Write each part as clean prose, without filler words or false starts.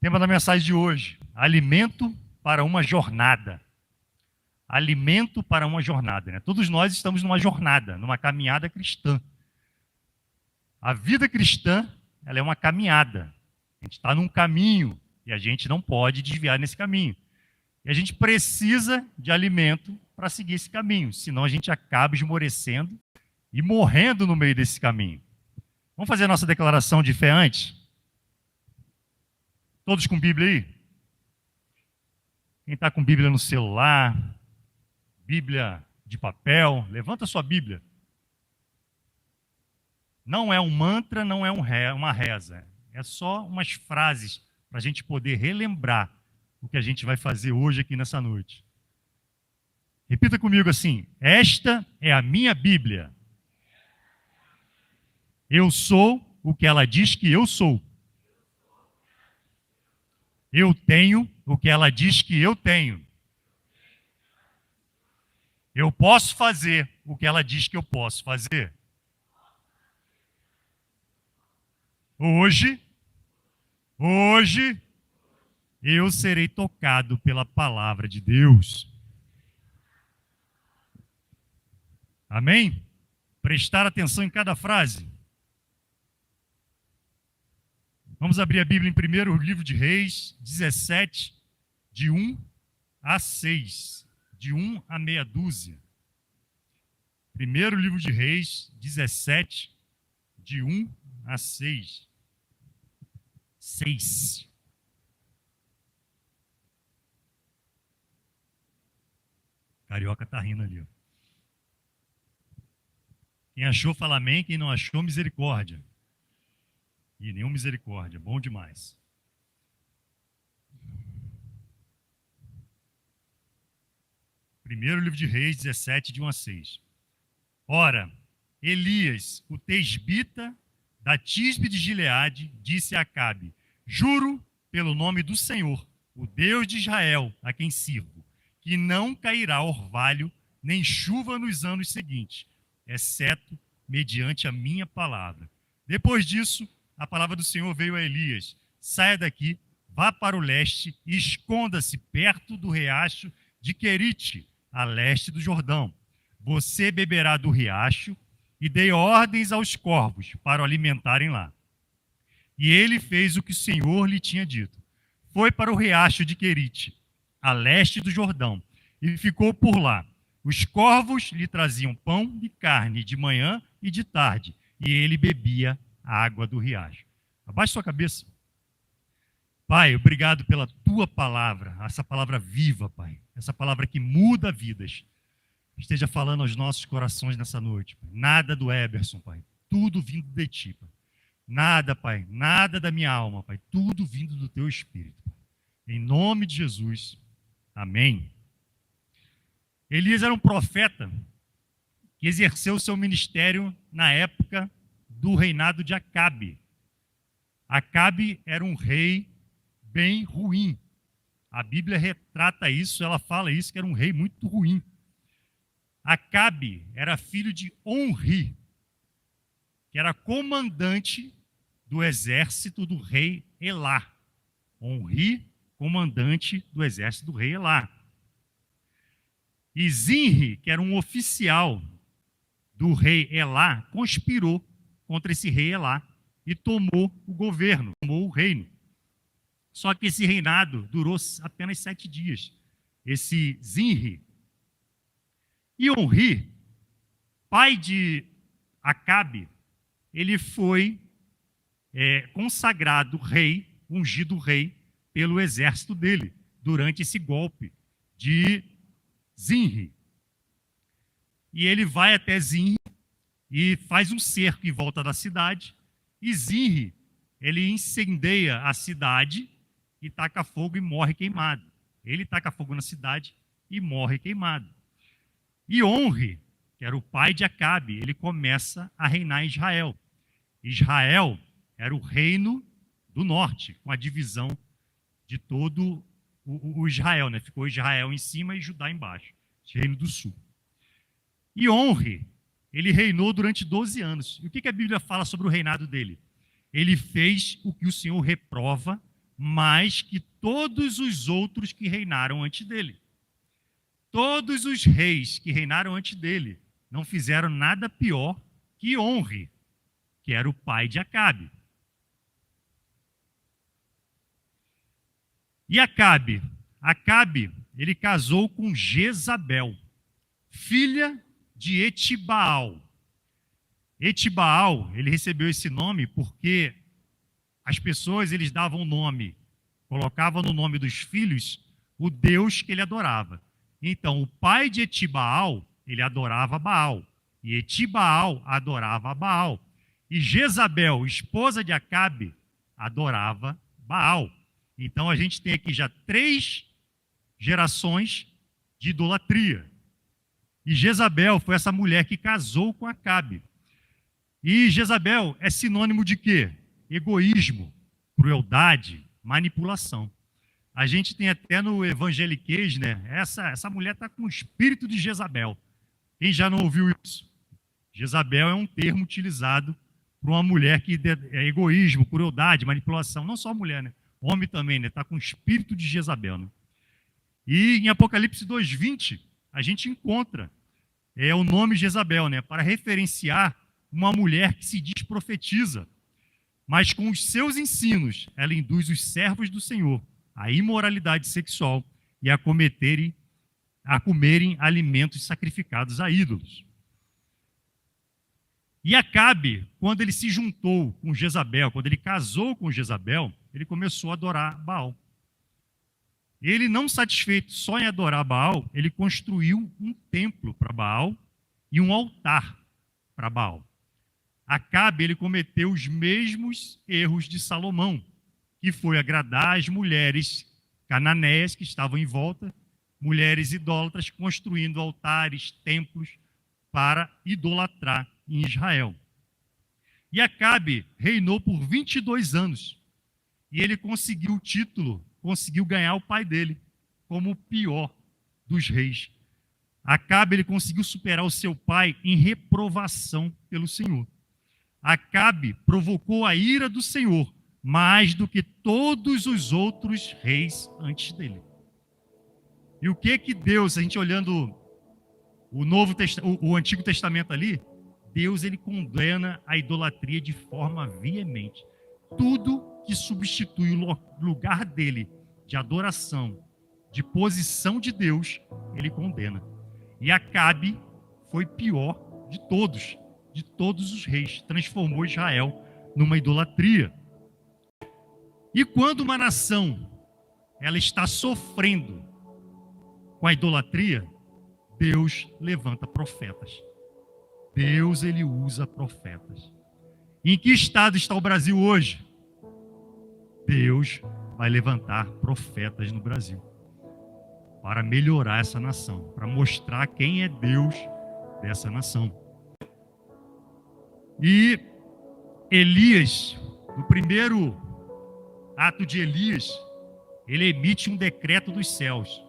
Tema da mensagem de hoje: alimento para uma jornada. Alimento para uma jornada, né? Todos nós estamos numa jornada, numa caminhada cristã. A vida cristã, ela é uma caminhada. A gente está num caminho e a gente não pode desviar nesse caminho. E a gente precisa de alimento para seguir esse caminho, senão a gente acaba esmorecendo e morrendo no meio desse caminho. Vamos fazer a nossa declaração de fé antes? Todos com Bíblia aí? Quem está com Bíblia no celular, Bíblia de papel, levanta a sua Bíblia. Não é um mantra, não é uma reza. É só umas frases para a gente poder relembrar o que a gente vai fazer hoje aqui nessa noite. Repita comigo assim: esta é a minha Bíblia. Eu sou o que ela diz que eu sou. Eu tenho o que ela diz que eu tenho. Eu posso fazer o que ela diz que eu posso fazer. Hoje, eu serei tocado pela palavra de Deus. Amém? Prestar atenção em cada frase. Vamos abrir a Bíblia em primeiro livro de Reis, 17, de 1 a 6. De 1 a meia dúzia. Primeiro livro de Reis, 17, de 1 a 6. 6. Carioca tá rindo ali. Ó. Quem achou, fala amém. Quem não achou, misericórdia. E nenhum misericórdia. Bom demais. Primeiro livro de Reis, 17, de 1 a 6. Ora, Elias, o tesbita da Tisbe de Gileade, disse a Acabe: juro pelo nome do Senhor, o Deus de Israel, a quem sirvo, que não cairá orvalho nem chuva nos anos seguintes, exceto mediante a minha palavra. Depois disso, a palavra do Senhor veio a Elias: saia daqui, vá para o leste e esconda-se perto do riacho de Querite, a leste do Jordão. Você beberá do riacho, e dei ordens aos corvos para o alimentarem lá. E ele fez o que o Senhor lhe tinha dito. Foi para o riacho de Querite, a leste do Jordão, e ficou por lá. Os corvos lhe traziam pão e carne de manhã e de tarde, e ele bebia a água do riacho. Abaixe sua cabeça. Pai, obrigado pela tua palavra, essa palavra viva, Pai, essa palavra que muda vidas. Esteja falando aos nossos corações nessa noite, Pai. Nada do Eberson, Pai, tudo vindo de ti, Pai. Nada, Pai, nada da minha alma, Pai, tudo vindo do teu Espírito, Pai. Em nome de Jesus, amém. Elias era um profeta que exerceu seu ministério na época do reinado de Acabe. Acabe era um rei bem ruim. A Bíblia retrata isso, ela fala isso, que era um rei muito ruim. Acabe era filho de Onri, que era comandante do exército do rei Elá. Onri, comandante do exército do rei Elá. E Zinri, que era um oficial do rei Elá, conspirou contra esse rei Elá e tomou o governo, tomou o reino. Só que esse reinado durou apenas 7 dias. Esse Zinri. E Onri, pai de Acabe, ele foi consagrado rei, ungido rei, pelo exército dele, durante esse golpe de Zinri. E ele vai até Zinri e faz um cerco em volta da cidade, e Zinri, ele incendeia a cidade e taca fogo e morre queimado. Ele taca fogo na cidade e morre queimado. E Onri, que era o pai de Acabe, ele começa a reinar em Israel. Israel era o reino do norte, com a divisão de todo o Israel, né? Ficou Israel em cima e Judá embaixo, reino do sul. E Onri, ele reinou durante 12 anos. E o que a Bíblia fala sobre o reinado dele? Ele fez o que o Senhor reprova, mais que todos os outros que reinaram antes dele. Todos os reis que reinaram antes dele não fizeram nada pior que Onri, que era o pai de Acabe. E Acabe, ele casou com Jezabel, filha de Etibaal. Etibaal, ele recebeu esse nome porque as pessoas, eles davam nome, colocavam no nome dos filhos o Deus que ele adorava. Então, o pai de Etibaal, ele adorava Baal, e Etibaal adorava Baal. E Jezabel, esposa de Acabe, adorava Baal. Então, a gente tem aqui já 3 gerações de idolatria. E Jezabel foi essa mulher que casou com Acabe. E Jezabel é sinônimo de quê? Egoísmo, crueldade, manipulação. A gente tem até no evangeliquez, né? Essa mulher está com o espírito de Jezabel. Quem já não ouviu isso? Jezabel é um termo utilizado para uma mulher que é egoísmo, crueldade, manipulação. Não só a mulher, né? O homem também, né? Está com o espírito de Jezabel, né? E em Apocalipse 2:20, a gente encontra o nome Jezabel, né? Para referenciar uma mulher que se diz profetiza, mas com os seus ensinos, ela induz os servos do Senhor à imoralidade sexual e a comerem alimentos sacrificados a ídolos. E Acabe, quando ele se juntou com Jezabel, quando ele casou com Jezabel, ele começou a adorar Baal. Ele, não satisfeito só em adorar Baal, ele construiu um templo para Baal e um altar para Baal. Acabe, ele cometeu os mesmos erros de Salomão, que foi agradar as mulheres cananeias que estavam em volta, mulheres idólatras, construindo altares, templos para idolatrar em Israel. E Acabe reinou por 22 anos, e ele conseguiu o título, conseguiu ganhar o pai dele, como o pior dos reis. Acabe, ele conseguiu superar o seu pai em reprovação pelo Senhor. Acabe provocou a ira do Senhor mais do que todos os outros reis antes dele. E o que Deus, a gente olhando o Antigo Testamento ali, Deus, ele condena a idolatria de forma veemente. Tudo que substitui o lugar dele de adoração, de posição de Deus, ele condena. E Acabe foi pior de todos os reis, transformou Israel numa idolatria. E quando uma nação ela está sofrendo com a idolatria, Deus levanta profetas. Deus, ele usa profetas. Em que estado está o Brasil hoje? Deus vai levantar profetas no Brasil para melhorar essa nação, para mostrar quem é Deus dessa nação. E Elias, no primeiro ato de Elias, ele emite um decreto dos céus,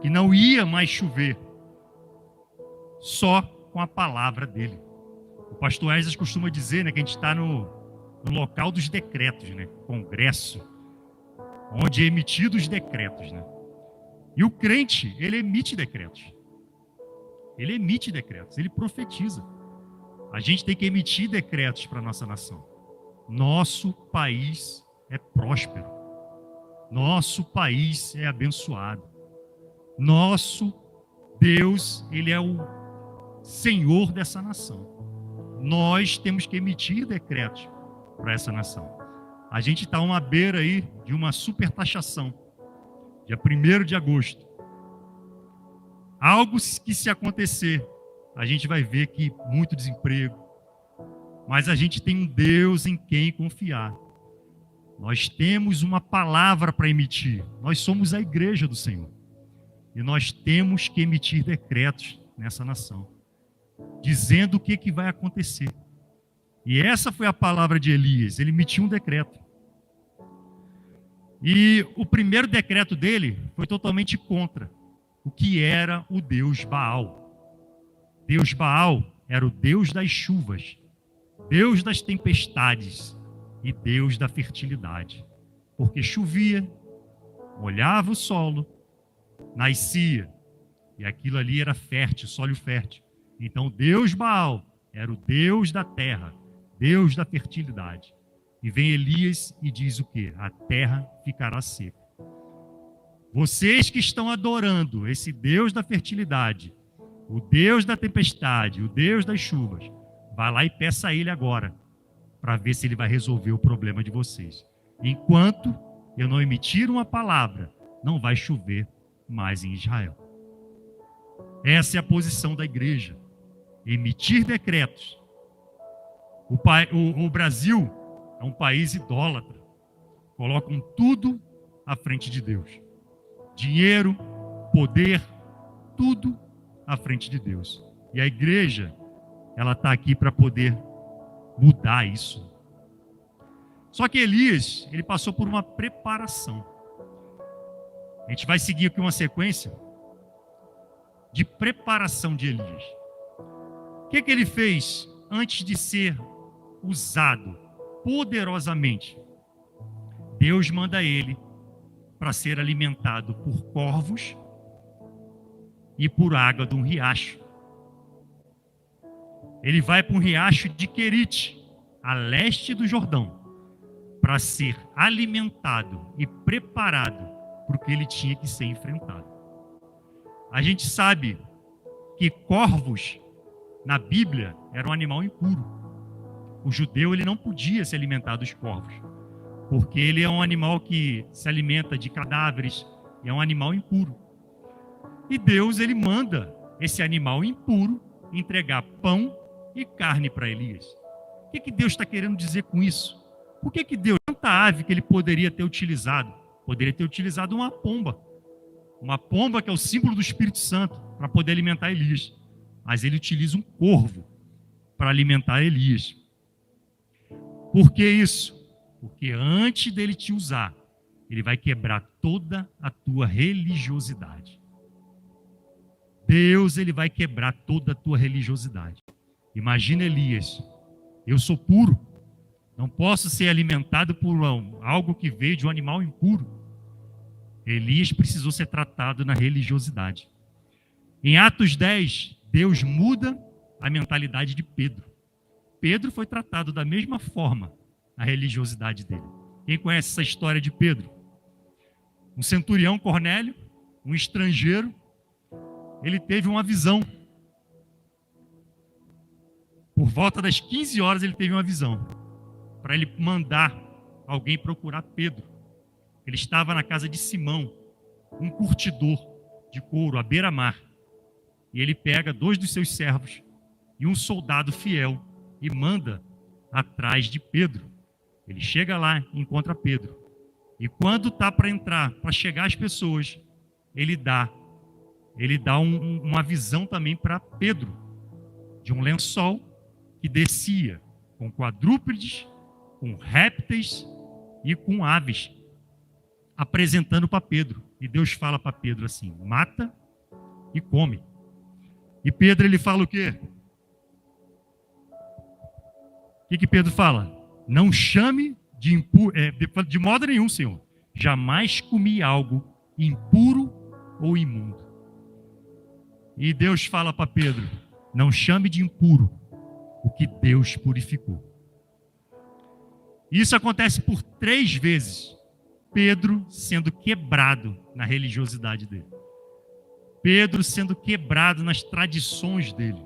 que não ia mais chover, só com a palavra dele. O pastor Esdras costuma dizer, né, que a gente está no local dos decretos, né, congresso, onde é emitido os decretos, né. E o crente, ele emite decretos. Ele emite decretos, ele profetiza. A gente tem que emitir decretos para a nossa nação. Nosso país é próspero. Nosso país é abençoado. Nosso Deus, ele é o Senhor dessa nação. Nós temos que emitir decretos para essa nação. A gente está a uma beira aí de uma supertaxação, dia 1º de agosto. Algo que, se acontecer, a gente vai ver que muito desemprego, mas a gente tem um Deus em quem confiar. Nós temos uma palavra para emitir. Nós somos a igreja do Senhor. E nós temos que emitir decretos nessa nação, dizendo o que vai acontecer. E essa foi a palavra de Elias. Ele emitiu um decreto. E o primeiro decreto dele foi totalmente contra o que era o Deus Baal. Deus Baal era o Deus das chuvas, Deus das tempestades e Deus da fertilidade. porque chovia, molhava o solo, nascia, e aquilo ali era fértil, solo fértil. Então Deus Baal era o Deus da terra, Deus da fertilidade. E vem Elias e diz o quê? A terra ficará seca. Vocês que estão adorando esse Deus da fertilidade, o Deus da tempestade, o Deus das chuvas, vai lá e peça a ele agora, para ver se ele vai resolver o problema de vocês. Enquanto eu não emitir uma palavra, não vai chover mais em Israel. Essa é a posição da igreja. Emitir decretos. O Brasil é um país idólatra. Colocam tudo à frente de Deus. Dinheiro, poder, tudo à frente de Deus. E a igreja, ela está aqui para poder mudar isso. Só que Elias, ele passou por uma preparação. A gente vai seguir aqui uma sequência de preparação de Elias. O que ele fez antes de ser usado poderosamente? Deus manda ele para ser alimentado por corvos e por água de um riacho. Ele vai para um riacho de Querite, a leste do Jordão, para ser alimentado e preparado para o que ele tinha que ser enfrentado. A gente sabe que corvos, na Bíblia, era um animal impuro. O judeu ele não podia se alimentar dos corvos, porque ele é um animal que se alimenta de cadáveres, é um animal impuro. E Deus ele manda esse animal impuro entregar pão e carne para Elias. O que Deus está querendo dizer com isso? Por que Deus, tanta ave que ele poderia ter utilizado? Poderia ter utilizado uma pomba. Uma pomba que é o símbolo do Espírito Santo, para poder alimentar Elias. Mas ele utiliza um corvo para alimentar Elias. Por que isso? Porque antes dele te usar, ele vai quebrar toda a tua religiosidade. Deus, ele vai quebrar toda a tua religiosidade. Imagina Elias, eu sou puro, não posso ser alimentado por algo que veio de um animal impuro. Elias precisou ser tratado na religiosidade. Em Atos 10, Deus muda a mentalidade de Pedro. Pedro foi tratado da mesma forma na religiosidade dele. Quem conhece essa história de Pedro? Um centurião Cornélio, um estrangeiro, ele teve uma visão. Por volta das 15 horas ele teve uma visão, para ele mandar alguém procurar Pedro. Ele estava na casa de Simão, um curtidor de couro à beira-mar. E ele pega 2 dos seus servos e um soldado fiel e manda atrás de Pedro. Ele chega lá e encontra Pedro. E quando está para entrar, para chegar as pessoas, ele dá uma visão também para Pedro, de um lençol que descia com quadrúpedes, com répteis e com aves, apresentando para Pedro. E Deus fala para Pedro assim: mata e come. E Pedro ele fala o quê? O que Pedro fala? Não chame de modo nenhum, Senhor. Jamais comi algo impuro ou imundo. E Deus fala para Pedro: não chame de impuro o que Deus purificou. Isso acontece por 3 vezes. Pedro sendo quebrado na religiosidade dele. Pedro sendo quebrado nas tradições dele.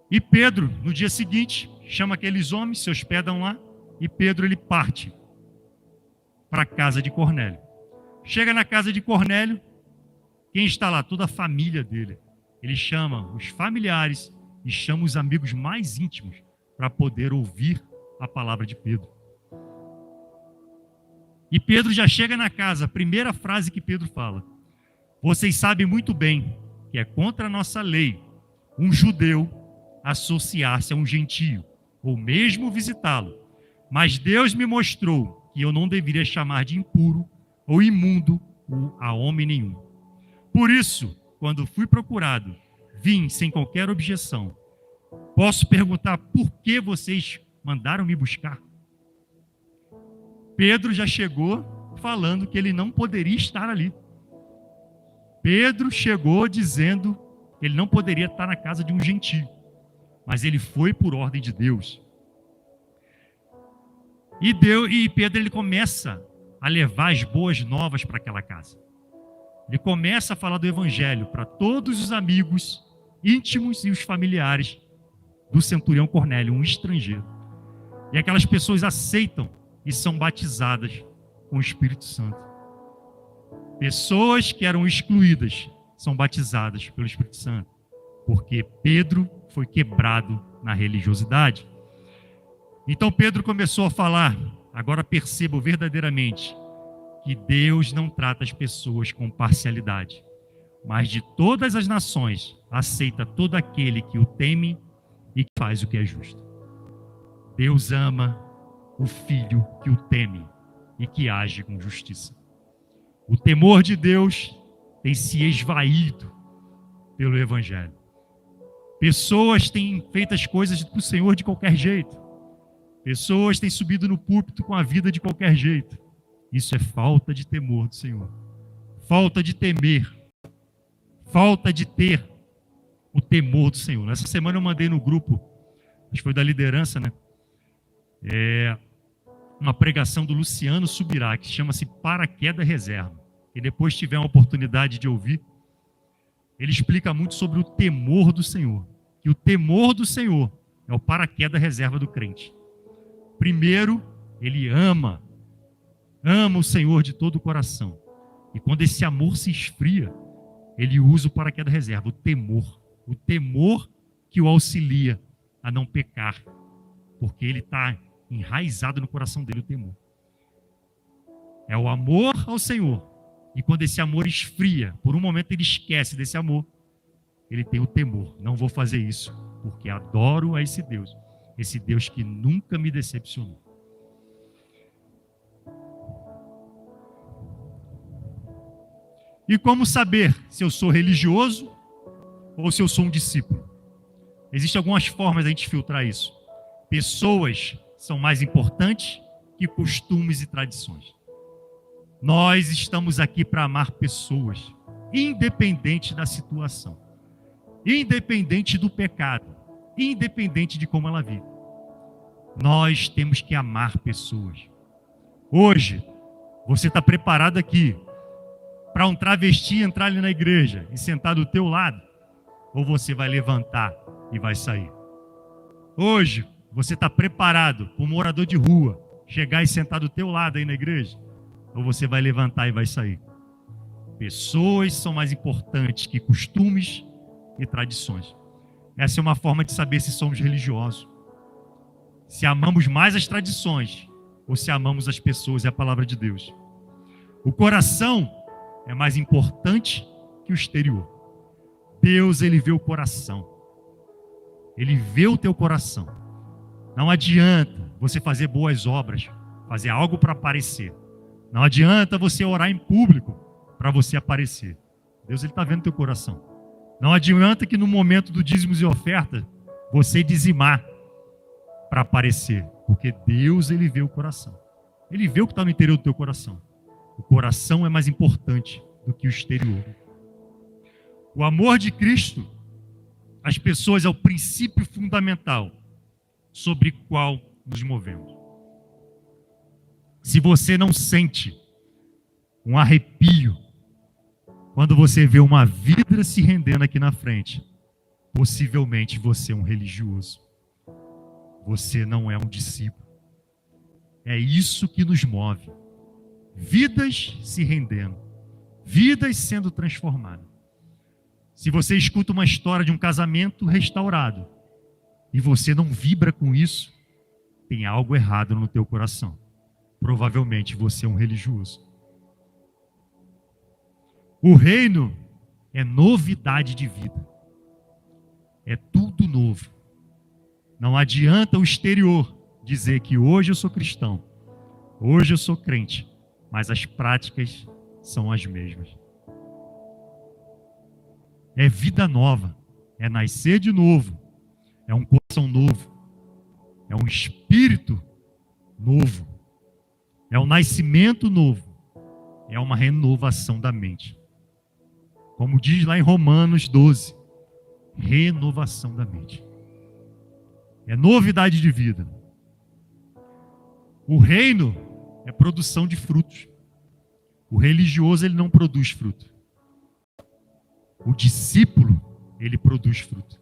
E Pedro, no dia seguinte, chama aqueles homens, se hospedam lá, e Pedro ele parte para a casa de Cornélio. Chega na casa de Cornélio, quem está lá? Toda a família dele. Ele chama os familiares e chama os amigos mais íntimos para poder ouvir a palavra de Pedro. E Pedro já chega na casa, a primeira frase que Pedro fala: vocês sabem muito bem que é contra a nossa lei um judeu associar-se a um gentio, ou mesmo visitá-lo. Mas Deus me mostrou que eu não deveria chamar de impuro ou imundo a homem nenhum. Por isso, quando fui procurado, vim sem qualquer objeção. Posso perguntar por que vocês mandaram me buscar? Pedro já chegou falando que ele não poderia estar ali. Pedro chegou dizendo que ele não poderia estar na casa de um gentio, mas ele foi por ordem de Deus. E Pedro ele começa a levar as boas novas para aquela casa. Ele começa a falar do evangelho para todos os amigos íntimos e os familiares do centurião Cornélio, um estrangeiro. E aquelas pessoas aceitam e são batizadas com o Espírito Santo. Pessoas que eram excluídas são batizadas pelo Espírito Santo, porque Pedro foi quebrado na religiosidade. Então Pedro começou a falar: agora percebo verdadeiramente que Deus não trata as pessoas com parcialidade, mas de todas as nações aceita todo aquele que o teme e que faz o que é justo. Deus ama o filho que o teme e que age com justiça. O temor de Deus tem se esvaído pelo evangelho. Pessoas têm feito as coisas para o Senhor de qualquer jeito. Pessoas têm subido no púlpito com a vida de qualquer jeito. Isso é falta de temor do Senhor. Falta de temer. Falta de ter o temor do Senhor. Essa semana eu mandei no grupo, acho que foi da liderança, né? Uma pregação do Luciano Subirá, que chama-se Paraquedas Reserva. E depois tiver uma oportunidade de ouvir, ele explica muito sobre o temor do Senhor. Que o temor do Senhor é o paraquedas reserva do crente. Primeiro, ele ama o Senhor de todo o coração. E quando esse amor se esfria, ele usa o paraquedas reserva, o temor. O temor que o auxilia a não pecar, porque ele está enraizado no coração dele o temor. É o amor ao Senhor. E quando esse amor esfria, por um momento ele esquece desse amor, ele tem o temor. Não vou fazer isso, porque adoro a esse Deus que nunca me decepcionou. E como saber se eu sou religioso ou se eu sou um discípulo? Existem algumas formas de a gente filtrar isso. Pessoas são mais importantes que costumes e tradições. Nós estamos aqui para amar pessoas, independente da situação, independente do pecado, independente de como ela vive. Nós temos que amar pessoas. Hoje, você está preparado aqui para um travesti entrar ali na igreja e sentar do teu lado? Ou você vai levantar e vai sair? Hoje, você está preparado para um morador de rua chegar e sentar do teu lado aí na igreja? Ou você vai levantar e vai sair? Pessoas são mais importantes que costumes e tradições. Essa é uma forma de saber se somos religiosos. Se amamos mais as tradições ou se amamos as pessoas e a palavra de Deus. O coração é mais importante que o exterior. Deus, ele vê o coração. Ele vê o teu coração. Não adianta você fazer boas obras, fazer algo para aparecer. Não adianta você orar em público para você aparecer. Deus está vendo o teu coração. Não adianta que no momento do dízimos e oferta você dizimar para aparecer. Porque Deus, ele vê o coração. Ele vê o que está no interior do teu coração. O coração é mais importante do que o exterior. O amor de Cristo às pessoas é o princípio fundamental sobre o qual nos movemos. Se você não sente um arrepio quando você vê uma vida se rendendo aqui na frente, possivelmente você é um religioso. Você não é um discípulo. É isso que nos move. Vidas se rendendo. Vidas sendo transformadas. Se você escuta uma história de um casamento restaurado e você não vibra com isso, tem algo errado no teu coração. Provavelmente você é um religioso. O reino é novidade de vida. É tudo novo. Não adianta o exterior dizer que hoje eu sou cristão, hoje eu sou crente, mas as práticas são as mesmas. É vida nova, é nascer de novo, é um coração novo, é um espírito novo, é um nascimento novo, é uma renovação da mente. Como diz lá em Romanos 12, renovação da mente. É novidade de vida. O reino é produção de frutos. O religioso, ele não produz fruto. O discípulo, ele produz fruto.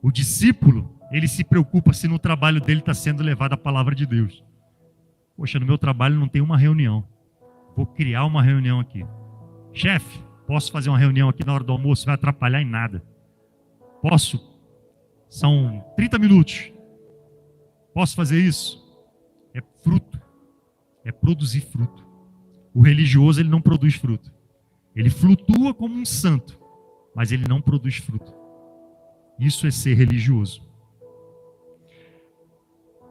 O discípulo, ele se preocupa se no trabalho dele está sendo levada a palavra de Deus. Poxa, no meu trabalho não tem uma reunião. Vou criar uma reunião aqui. Chefe, posso fazer uma reunião aqui na hora do almoço? Vai atrapalhar em nada. Posso? São 30 minutos. Posso fazer isso? É fruto. É produzir fruto. O religioso, ele não produz fruto. Ele flutua como um santo, mas ele não produz fruto. Isso é ser religioso.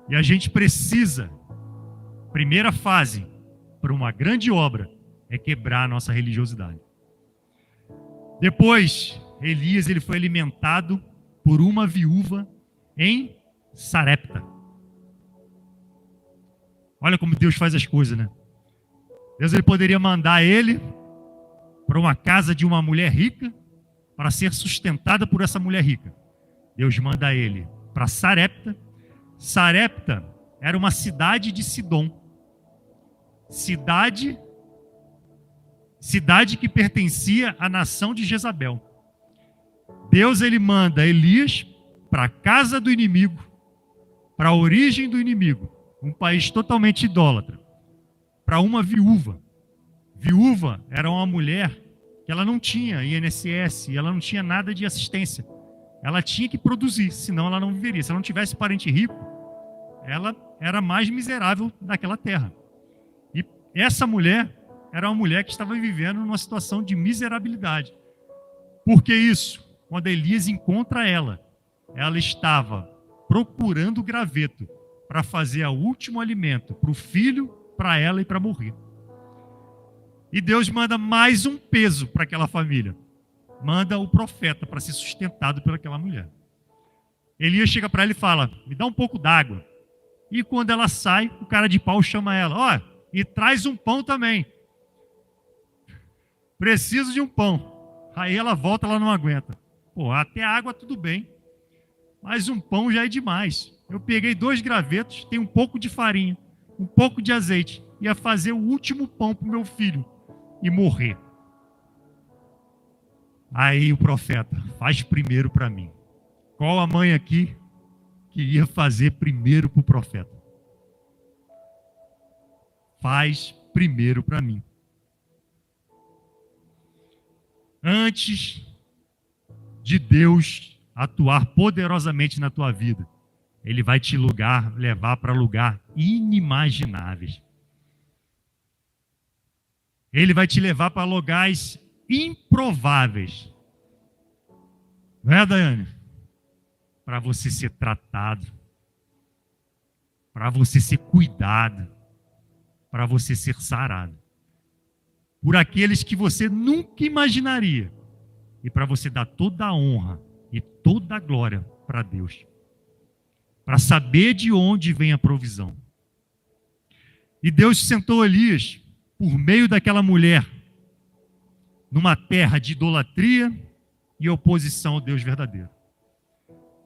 E a gente precisa, primeira fase, para uma grande obra, é quebrar a nossa religiosidade. Depois, Elias, ele foi alimentado por uma viúva em Sarepta. Olha como Deus faz as coisas, né? Deus, ele poderia mandar ele para uma casa de uma mulher rica para ser sustentada por essa mulher rica. Deus manda ele para Sarepta. Sarepta era uma cidade de Sidom. Cidade que pertencia à nação de Jezabel. Deus, ele manda Elias para a casa do inimigo, para a origem do inimigo, um país totalmente idólatra, para uma viúva. Viúva era uma mulher que ela não tinha INSS, ela não tinha nada de assistência. Ela tinha que produzir, senão ela não viveria. Se ela não tivesse parente rico, ela era a mais miserável daquela terra. E essa mulher era uma mulher que estava vivendo numa situação de miserabilidade. Por que isso? Quando Elias encontra ela estava procurando o graveto para fazer o último alimento para o filho, para ela e para morrer. E Deus manda mais um peso para aquela família. Manda o profeta para ser sustentado por aquela mulher. Elias chega para ela e fala, me dá um pouco d'água. E quando ela sai, o cara de pau chama ela, ó, e traz um pão também. Preciso de um pão. Aí ela volta, ela não aguenta. Pô, até a água tudo bem, mas um pão já é demais. Eu peguei 2 gravetos, tem um pouco de farinha, um pouco de azeite. Ia fazer o último pão para o meu filho e morrer. Aí o profeta, faz primeiro para mim. Qual a mãe aqui que ia fazer primeiro para o profeta? Faz primeiro para mim. Antes de Deus atuar poderosamente na tua vida, Ele vai te levar para lugares inimagináveis. Ele vai te levar para lugares improváveis. Não é, Daiane? Para você ser tratado, para você ser cuidado, para você ser sarado. Por aqueles que você nunca imaginaria. E para você dar toda a honra e toda a glória para Deus. Para saber de onde vem a provisão. E Deus sentou Elias por meio daquela mulher numa terra de idolatria e oposição ao Deus verdadeiro.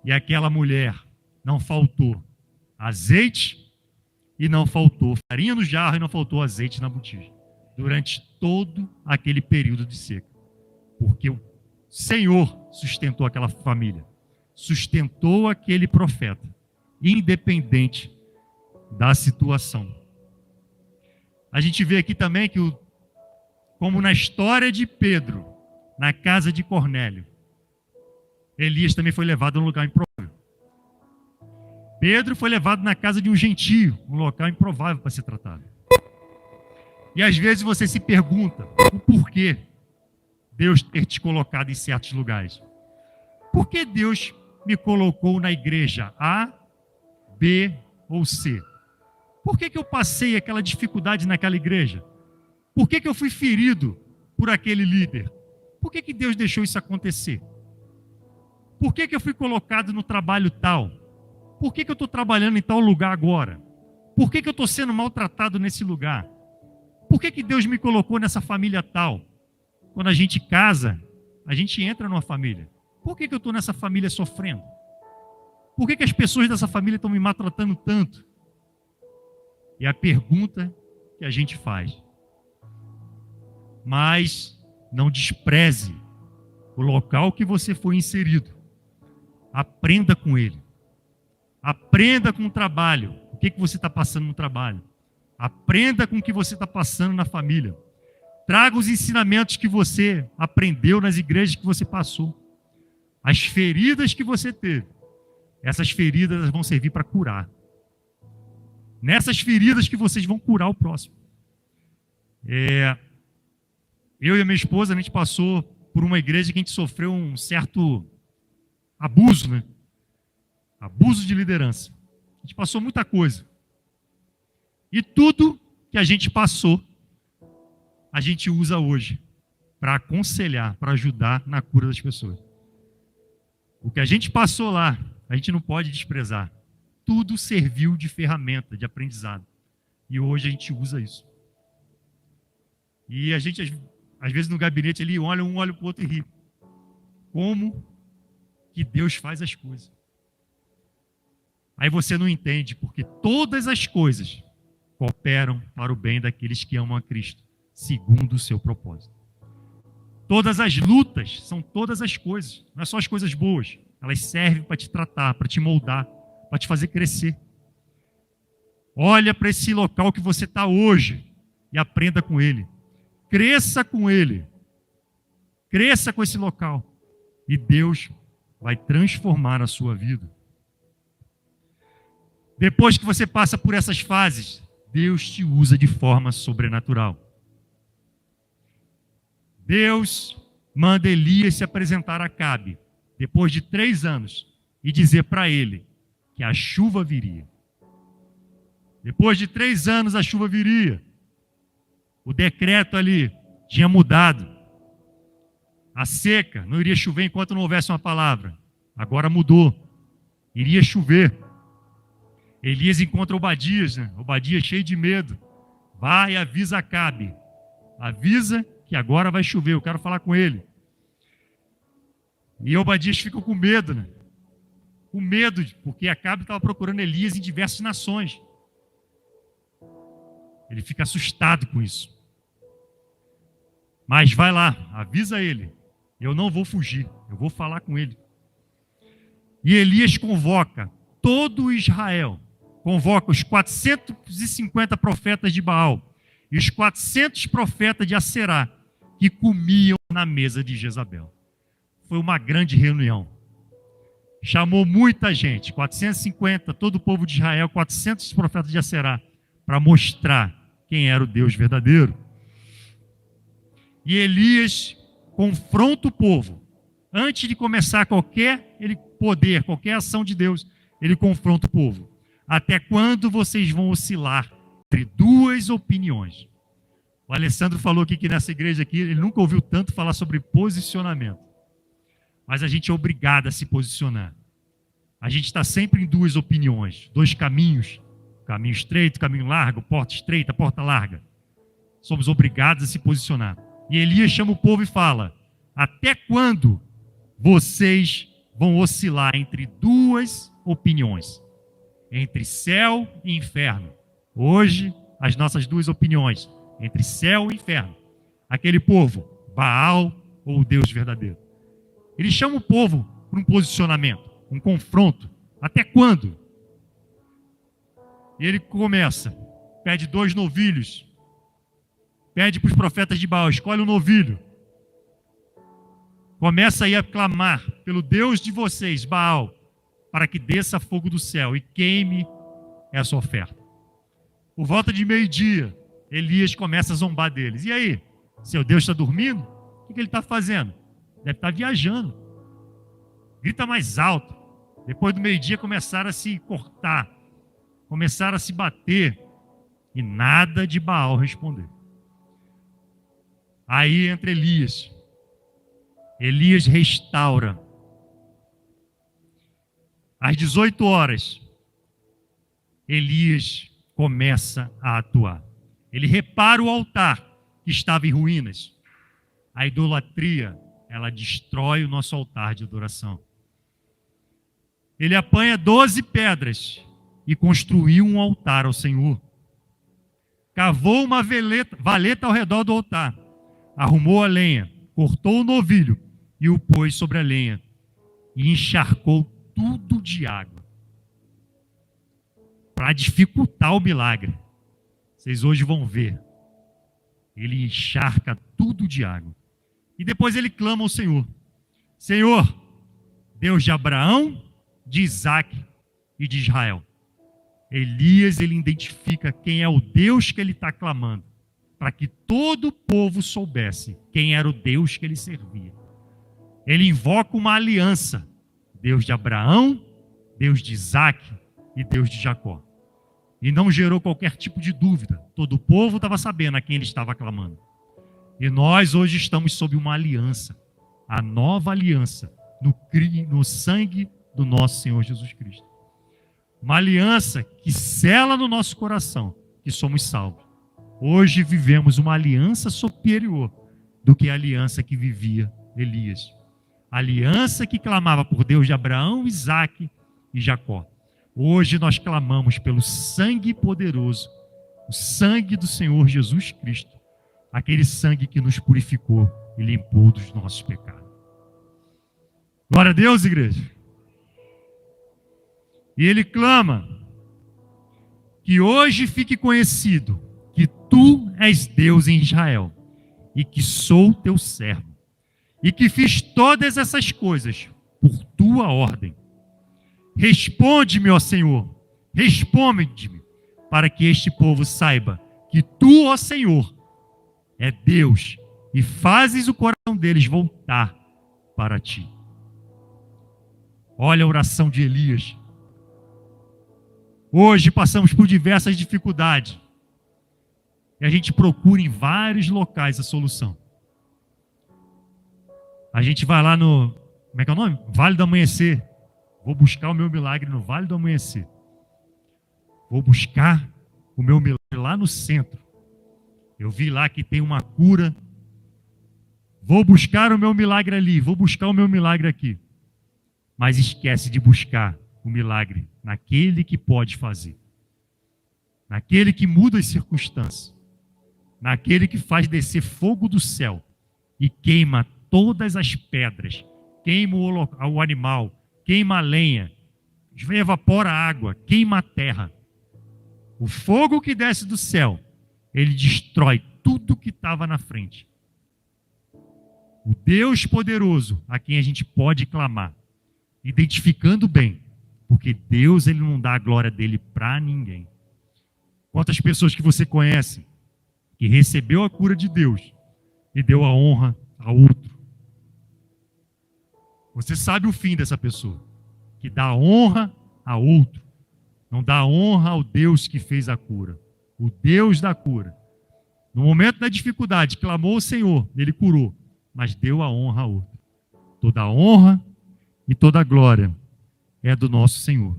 E aquela mulher não faltou azeite e não faltou farinha no jarro e não faltou azeite na botija. Durante todo aquele período de seca. Porque o Senhor sustentou aquela família. Sustentou aquele profeta. Independente da situação. A gente vê aqui também que, como na história de Pedro, na casa de Cornélio, Elias também foi levado a um lugar improvável. Pedro foi levado na casa de um gentio, um local improvável para ser tratado. E às vezes você se pergunta o porquê Deus ter te colocado em certos lugares. Por que Deus me colocou na igreja A, B ou C? Por que eu passei aquela dificuldade naquela igreja? Por que eu fui ferido por aquele líder? Por que Deus deixou isso acontecer? Por que eu fui colocado no trabalho tal? Por que eu estou trabalhando em tal lugar agora? Por que eu estou sendo maltratado nesse lugar? Por que Deus me colocou nessa família tal? Quando a gente casa, a gente entra numa família. Por que eu estou nessa família sofrendo? Por que as pessoas dessa família estão me maltratando tanto? É a pergunta que a gente faz. Mas não despreze o local que você foi inserido. Aprenda com ele. Aprenda com o trabalho. O que você está passando no trabalho. Aprenda com o que você está passando na família. Traga os ensinamentos que você aprendeu nas igrejas que você passou. As feridas que você teve. Essas feridas vão servir para curar. Nessas feridas que vocês vão curar o próximo. Eu e a minha esposa, a gente passou por uma igreja que a gente sofreu um certo abuso, né? Abuso de liderança. A gente passou muita coisa. E tudo que a gente passou, a gente usa hoje para aconselhar, para ajudar na cura das pessoas. O que a gente passou lá, a gente não pode desprezar. Tudo serviu de ferramenta, de aprendizado. E hoje a gente usa isso. E a gente, às vezes, no gabinete ali, olha para o outro e ri. Como que Deus faz as coisas? Aí você não entende, porque todas as coisas cooperam para o bem daqueles que amam a Cristo, segundo o seu propósito. Todas as lutas são todas as coisas, não é só as coisas boas. Elas servem para te tratar, para te moldar, para te fazer crescer. Olha para esse local que você está hoje e aprenda com ele. Cresça com ele. Cresça com esse local. E Deus vai transformar a sua vida. Depois que você passa por essas fases, Deus te usa de forma sobrenatural. Deus manda Elias se apresentar a Acabe, depois de 3 anos, e dizer para ele que a chuva viria. Depois de 3 anos, a chuva viria. O decreto ali tinha mudado. A seca não iria chover enquanto não houvesse uma palavra. Agora mudou. Iria chover. Elias encontra Obadias, né? Obadias cheio de medo. Vai e avisa Acabe. Avisa que agora vai chover, eu quero falar com ele. E Obadias fica com medo, né? Com medo, porque Acabe estava procurando Elias em diversas nações. Ele fica assustado com isso. Mas vai lá, avisa ele. Eu não vou fugir, eu vou falar com ele. E Elias convoca todo Israel. Convoca os 450 profetas de Baal e os 400 profetas de Aserá, que comiam na mesa de Jezabel. Foi uma grande reunião. Chamou muita gente, 450, todo o povo de Israel, 400 profetas de Aserá, para mostrar quem era o Deus verdadeiro. E Elias confronta o povo. Antes de começar qualquer poder, qualquer ação de Deus, ele confronta o povo. Até quando vocês vão oscilar entre 2 opiniões? O Alessandro falou aqui que nessa igreja aqui, ele nunca ouviu tanto falar sobre posicionamento. Mas a gente é obrigado a se posicionar. A gente está sempre em 2 opiniões, 2 caminhos. Caminho estreito, caminho largo, porta estreita, porta larga. Somos obrigados a se posicionar. E Elias chama o povo e fala: até quando vocês vão oscilar entre 2 opiniões? Entre céu e inferno. Hoje, as nossas 2 opiniões. Entre céu e inferno. Aquele povo, Baal ou o Deus verdadeiro. Ele chama o povo para um posicionamento, um confronto. Até quando? E ele começa, pede 2 novilhos. Pede para os profetas de Baal, escolhe um novilho. Começa aí a clamar pelo Deus de vocês, Baal, para que desça fogo do céu e queime essa oferta. Por volta de meio-dia, Elias começa a zombar deles. E aí? Seu Deus está dormindo? O que ele está fazendo? Deve estar viajando. Grita mais alto. Depois do meio-dia começaram a se cortar. Começaram a se bater. E nada de Baal responder. Aí entra Elias. Elias restaura Às 18 horas, Elias começa a atuar. Ele repara o altar que estava em ruínas. A idolatria, ela destrói o nosso altar de adoração. Ele apanha 12 pedras e construiu um altar ao Senhor. Cavou uma valeta ao redor do altar. Arrumou a lenha, cortou o novilho e o pôs sobre a lenha. E encharcou tudo de água. Para dificultar o milagre. Vocês hoje vão ver. Ele encharca tudo de água. E depois ele clama ao Senhor. Senhor, Deus de Abraão, de Isaac e de Israel. Elias, ele identifica quem é o Deus que ele está clamando, para que todo o povo soubesse quem era o Deus que ele servia. Ele invoca uma aliança, Deus de Abraão, Deus de Isaac e Deus de Jacó. E não gerou qualquer tipo de dúvida, todo o povo estava sabendo a quem ele estava clamando. E nós hoje estamos sob uma aliança, a nova aliança, no sangue do nosso Senhor Jesus Cristo. Uma aliança que sela no nosso coração que somos salvos. Hoje vivemos uma aliança superior do que a aliança que vivia Elias. A aliança que clamava por Deus de Abraão, Isaac e Jacó. Hoje nós clamamos pelo sangue poderoso, o sangue do Senhor Jesus Cristo. Aquele sangue que nos purificou e limpou dos nossos pecados. Glória a Deus, igreja. E ele clama que hoje fique conhecido que tu és Deus em Israel e que sou teu servo e que fiz todas essas coisas por tua ordem. Responde-me, ó Senhor, responde-me, para que este povo saiba que tu, ó Senhor, é Deus e fazes o coração deles voltar para ti. Olha a oração de Elias. Hoje passamos por diversas dificuldades. E a gente procura em vários locais a solução. A gente vai lá no... Como é que é o nome? Vale do Amanhecer. Vou buscar o meu milagre no Vale do Amanhecer. Vou buscar o meu milagre lá no centro. Eu vi lá que tem uma cura. Vou buscar o meu milagre ali. Vou buscar o meu milagre aqui. Mas esquece de buscar o milagre naquele que pode fazer, naquele que muda as circunstâncias, naquele que faz descer fogo do céu e queima todas as pedras, queima o animal, queima a lenha, evapora a água, queima a terra. O fogo que desce do céu, ele destrói tudo que estava na frente. O Deus poderoso a quem a gente pode clamar, identificando bem, porque Deus, ele não dá a glória dele para ninguém. Quantas pessoas que você conhece que recebeu a cura de Deus e deu a honra a outro? Você sabe o fim dessa pessoa, que dá honra a outro, não dá honra ao Deus que fez a cura, o Deus da cura. No momento da dificuldade, clamou ao Senhor, ele curou, mas deu a honra a outro. Toda a honra e toda a glória é do nosso Senhor.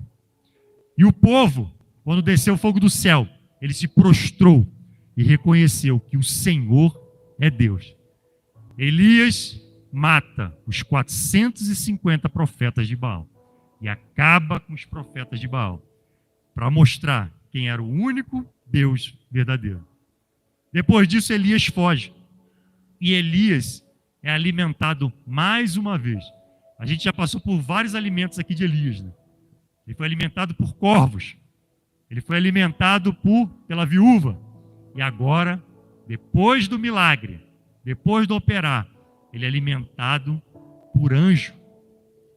E o povo, quando desceu o fogo do céu, ele se prostrou e reconheceu que o Senhor é Deus. Elias mata os 450 profetas de Baal e acaba com os profetas de Baal para mostrar quem era o único Deus verdadeiro. Depois disso, Elias foge e Elias é alimentado mais uma vez. A gente já passou por vários alimentos aqui de Elias, né? Ele foi alimentado por corvos. Ele foi alimentado pela viúva. E agora, depois do milagre, depois do operar, ele é alimentado por anjo.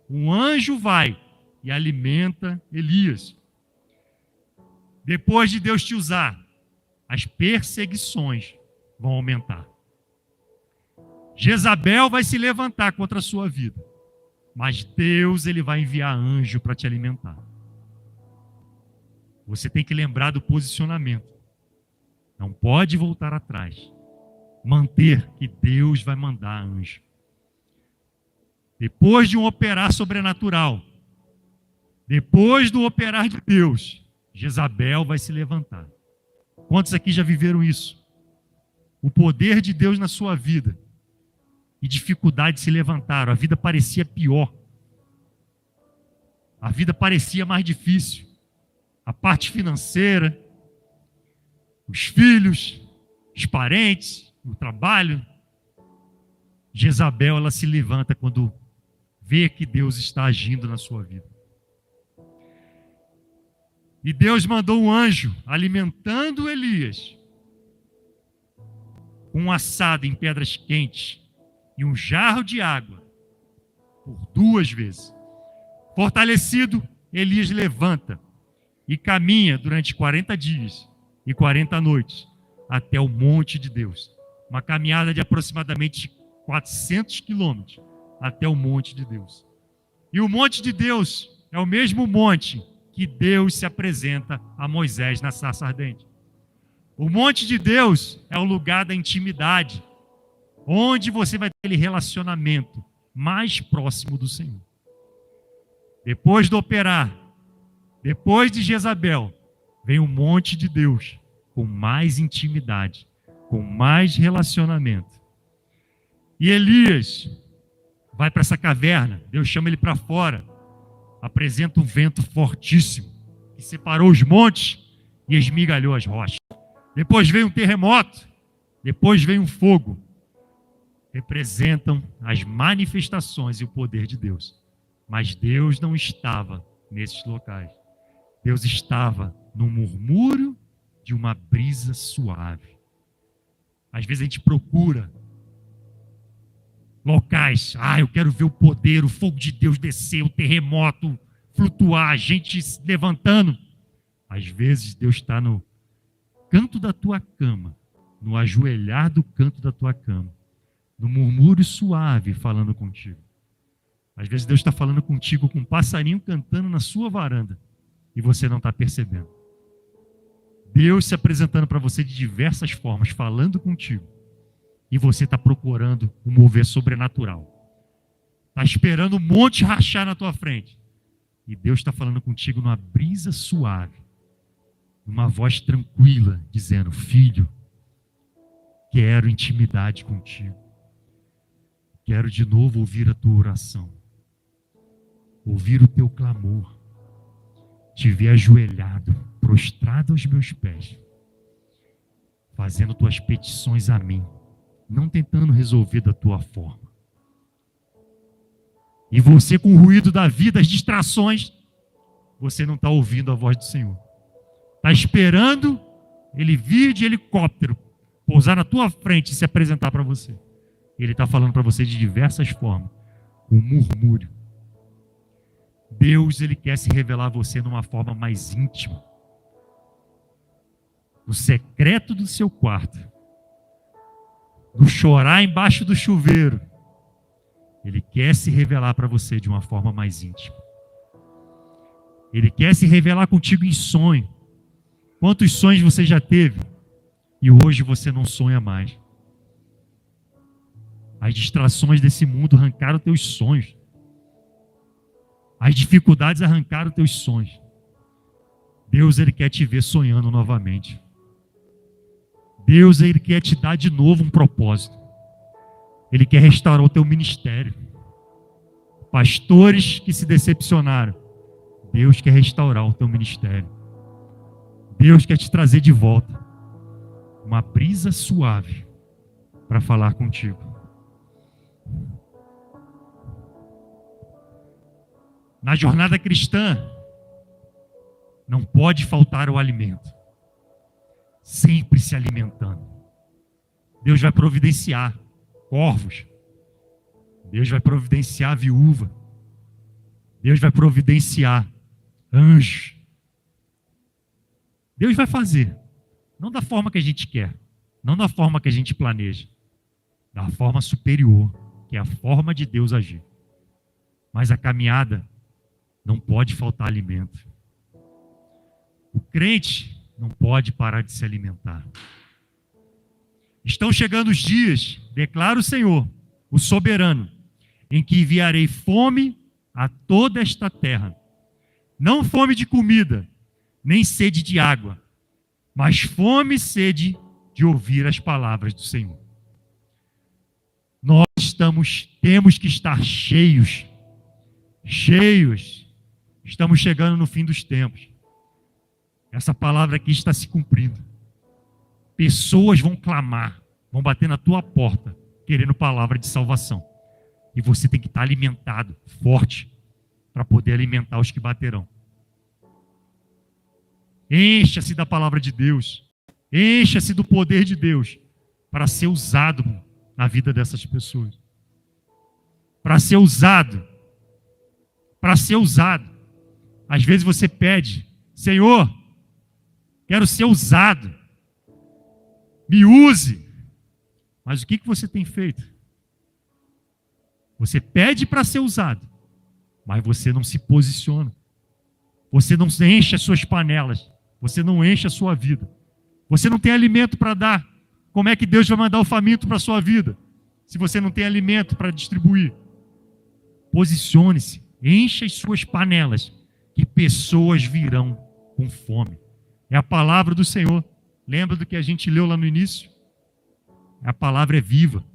Um anjo vai e alimenta Elias. Depois de Deus te usar, as perseguições vão aumentar. Jezabel vai se levantar contra a sua vida. Mas Deus, ele vai enviar anjo para te alimentar. Você tem que lembrar do posicionamento. Não pode voltar atrás. Manter que Deus vai mandar anjo. Depois de um operar sobrenatural, Depois do operar de Deus, Jezabel vai se levantar. Quantos aqui já viveram isso? O poder de Deus na sua vida e dificuldade se levantaram. A vida parecia pior. A vida parecia mais difícil. A parte financeira, os filhos, os parentes, o trabalho. Jezabel, ela se levanta quando vê que Deus está agindo na sua vida. E Deus mandou um anjo alimentando Elias com um assado em pedras quentes e um jarro de água por 2 vezes. Fortalecido, Elias levanta e caminha durante 40 dias e 40 noites até o monte de Deus. Uma caminhada de aproximadamente 400 quilômetros até o monte de Deus. E o monte de Deus é o mesmo monte que Deus se apresenta a Moisés na sarça ardente. O monte de Deus é o lugar da intimidade, onde você vai ter aquele relacionamento mais próximo do Senhor. Depois do operar, depois de Jezabel, vem o monte de Deus com mais intimidade, com mais relacionamento. E Elias vai para essa caverna, Deus chama ele para fora, apresenta um vento fortíssimo, que separou os montes e esmigalhou as rochas. Depois veio um terremoto, depois veio um fogo. Representam as manifestações e o poder de Deus. Mas Deus não estava nesses locais. Deus estava no murmúrio de uma brisa suave. Às vezes a gente procura locais. Eu quero ver o poder, o fogo de Deus descer, o terremoto flutuar, a gente se levantando. Às vezes Deus está no canto da tua cama, no ajoelhar do canto da tua cama, no murmúrio suave falando contigo. Às vezes Deus está falando contigo com um passarinho cantando na sua varanda e você não está percebendo. Deus se apresentando para você de diversas formas, falando contigo. E você está procurando um mover sobrenatural. Está esperando um monte rachar na tua frente. E Deus está falando contigo numa brisa suave. Numa voz tranquila, dizendo: filho, quero intimidade contigo. Quero de novo ouvir a tua oração. Ouvir o teu clamor. Te ver ajoelhado, prostrado aos meus pés. Fazendo tuas petições a mim. Não tentando resolver da tua forma. E você, com o ruído da vida, as distrações, você não está ouvindo a voz do Senhor. Está esperando Ele vir de helicóptero, pousar na tua frente e se apresentar para você. Ele está falando para você de diversas formas, com murmúrio. Deus, Ele quer se revelar a você numa forma mais íntima. No secreto do seu quarto. No chorar embaixo do chuveiro. Ele quer se revelar para você de uma forma mais íntima. Ele quer se revelar contigo em sonho. Quantos sonhos você já teve e hoje você não sonha mais? As distrações desse mundo arrancaram teus sonhos. As dificuldades arrancaram teus sonhos. Deus, Ele quer te ver sonhando novamente. Deus, Ele quer te dar de novo um propósito. Ele quer restaurar o teu ministério. Pastores que se decepcionaram, Deus quer restaurar o teu ministério. Deus quer te trazer de volta uma brisa suave para falar contigo. Na jornada cristã, não pode faltar o alimento. Sempre se alimentando. Deus vai providenciar corvos. Deus vai providenciar viúva. Deus vai providenciar anjos. Deus vai fazer. Não da forma que a gente quer. Não da forma que a gente planeja. Da forma superior, que é a forma de Deus agir. Mas a caminhada não pode faltar alimento. O crente não pode parar de se alimentar. Estão chegando os dias, declara o Senhor, o soberano, em que enviarei fome a toda esta terra. Não fome de comida, nem sede de água, mas fome e sede de ouvir as palavras do Senhor. Nós temos que estar cheios. Estamos chegando no fim dos tempos. Essa palavra aqui está se cumprindo. Pessoas vão clamar, vão bater na tua porta, querendo palavra de salvação. E você tem que estar alimentado, forte, para poder alimentar os que baterão. Encha-se da palavra de Deus. Encha-se do poder de Deus para ser usado na vida dessas pessoas. Para ser usado. Para ser usado. Às vezes você pede, Senhor, quero ser usado. Me use. Mas o que você tem feito? Você pede para ser usado, mas você não se posiciona. Você não enche as suas panelas. Você não enche a sua vida. Você não tem alimento para dar. Como é que Deus vai mandar o faminto para a sua vida, se você não tem alimento para distribuir? Posicione-se. Encha as suas panelas, que pessoas virão com fome. É a palavra do Senhor. Lembra do que a gente leu lá no início? A palavra é viva.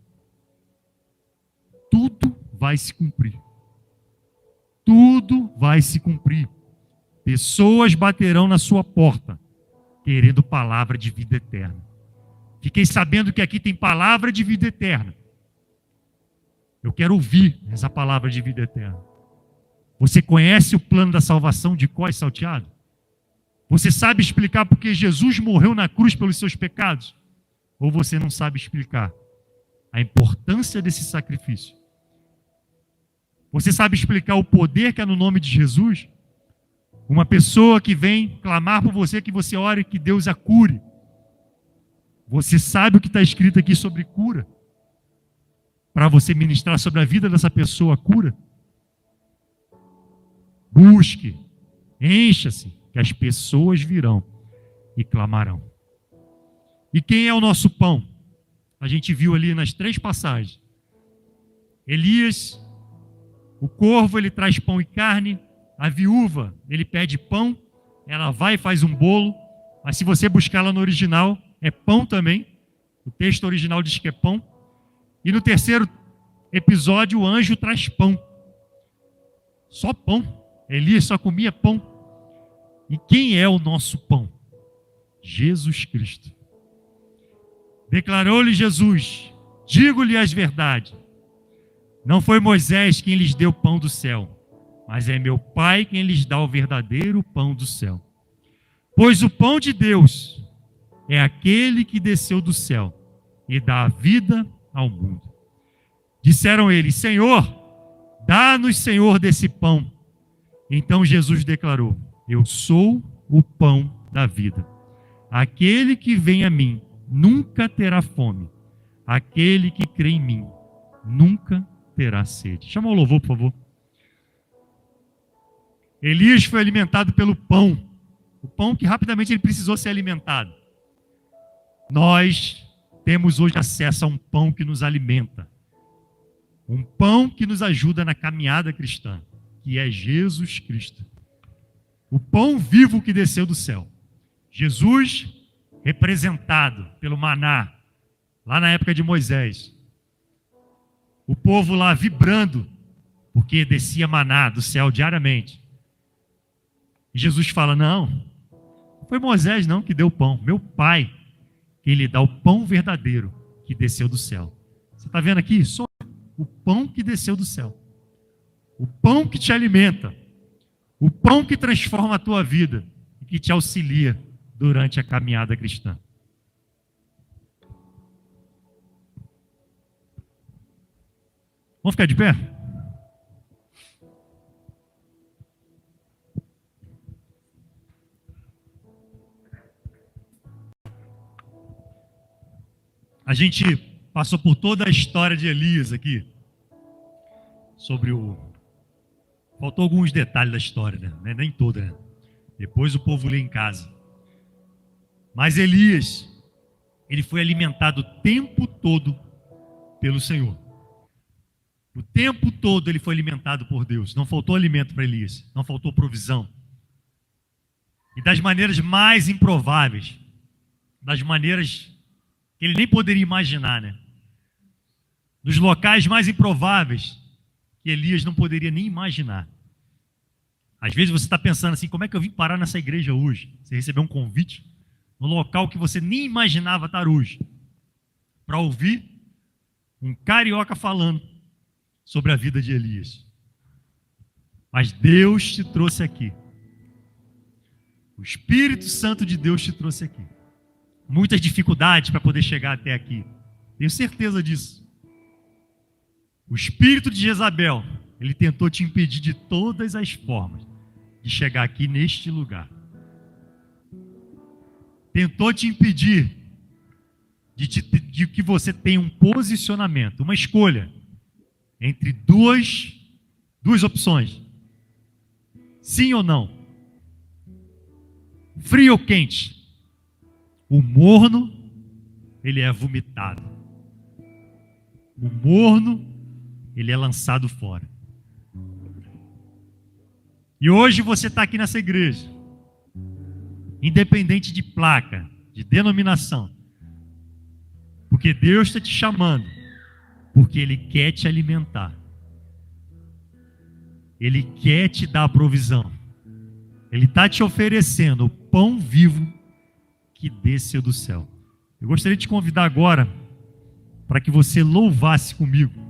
Tudo vai se cumprir. Tudo vai se cumprir. Pessoas baterão na sua porta, querendo palavra de vida eterna. Fiquei sabendo que aqui tem palavra de vida eterna. Eu quero ouvir essa palavra de vida eterna. Você conhece o plano da salvação de cós salteado? Você sabe explicar porque Jesus morreu na cruz pelos seus pecados? Ou você não sabe explicar a importância desse sacrifício? Você sabe explicar o poder que é no nome de Jesus? Uma pessoa que vem clamar por você, que você ore, que Deus a cure. Você sabe o que está escrito aqui sobre cura? Para você ministrar sobre a vida dessa pessoa a cura? Busque, encha-se, que as pessoas virão e clamarão. E quem é o nosso pão? A gente viu ali nas 3 passagens. Elias, o corvo, ele traz pão e carne. A viúva, ele pede pão, ela vai e faz um bolo, mas se você buscar lá no original, é pão também. O texto original diz que é pão. E no terceiro episódio, o anjo traz pão. Só pão. Elias só comia pão. E quem é o nosso pão? Jesus Cristo. Declarou-lhe Jesus: digo-lhe as verdades. Não foi Moisés quem lhes deu pão do céu, mas é meu Pai quem lhes dá o verdadeiro pão do céu. Pois o pão de Deus é aquele que desceu do céu e dá a vida ao mundo. Disseram eles: Senhor, dá-nos, Senhor, desse pão. Então Jesus declarou: eu sou o pão da vida. Aquele que vem a mim nunca terá fome. Aquele que crê em mim nunca terá sede. Chama o louvor, por favor. Elias foi alimentado pelo pão. O pão que rapidamente ele precisou ser alimentado. Nós temos hoje acesso a um pão que nos alimenta. Um pão que nos ajuda na caminhada cristã, que é Jesus Cristo. O pão vivo que desceu do céu. Jesus, representado pelo maná, lá na época de Moisés. O povo lá vibrando, porque descia maná do céu diariamente. E Jesus fala: não foi Moisés não que deu o pão, meu Pai, que ele dá o pão verdadeiro que desceu do céu. Você está vendo aqui? Só o pão que desceu do céu. O pão que te alimenta. O pão que transforma a tua vida e que te auxilia durante a caminhada cristã. Vamos ficar de pé? A gente passou por toda a história de Elias aqui. Faltou alguns detalhes da história, né? Nem toda, né? Depois o povo lê em casa. Mas Elias, ele foi alimentado o tempo todo pelo Senhor. O tempo todo ele foi alimentado por Deus. Não faltou alimento para Elias. Não faltou provisão. e das maneiras mais improváveis, das maneiras que ele nem poderia imaginar, né? Dos locais mais improváveis que Elias não poderia nem imaginar. Às vezes você está pensando assim, como é que eu vim parar nessa igreja hoje? Você recebeu um convite no local que você nem imaginava estar hoje, para ouvir um carioca falando sobre a vida de Elias. Mas Deus te trouxe aqui. O Espírito Santo de Deus te trouxe aqui. Muitas dificuldades para poder chegar até aqui. Tenho certeza disso. O espírito de Jezabel, ele tentou te impedir de todas as formas de chegar aqui neste lugar. Tentou te impedir de que você tenha um posicionamento, uma escolha entre duas opções. Sim ou não? Frio ou quente? O morno, ele é vomitado. O morno, ele é lançado fora. E hoje você está aqui nessa igreja, independente de placa, de denominação, porque Deus está te chamando, porque Ele quer te alimentar. Ele quer te dar a provisão. Ele está te oferecendo o pão vivo que desceu do céu. Eu gostaria de te convidar agora para que você louvasse comigo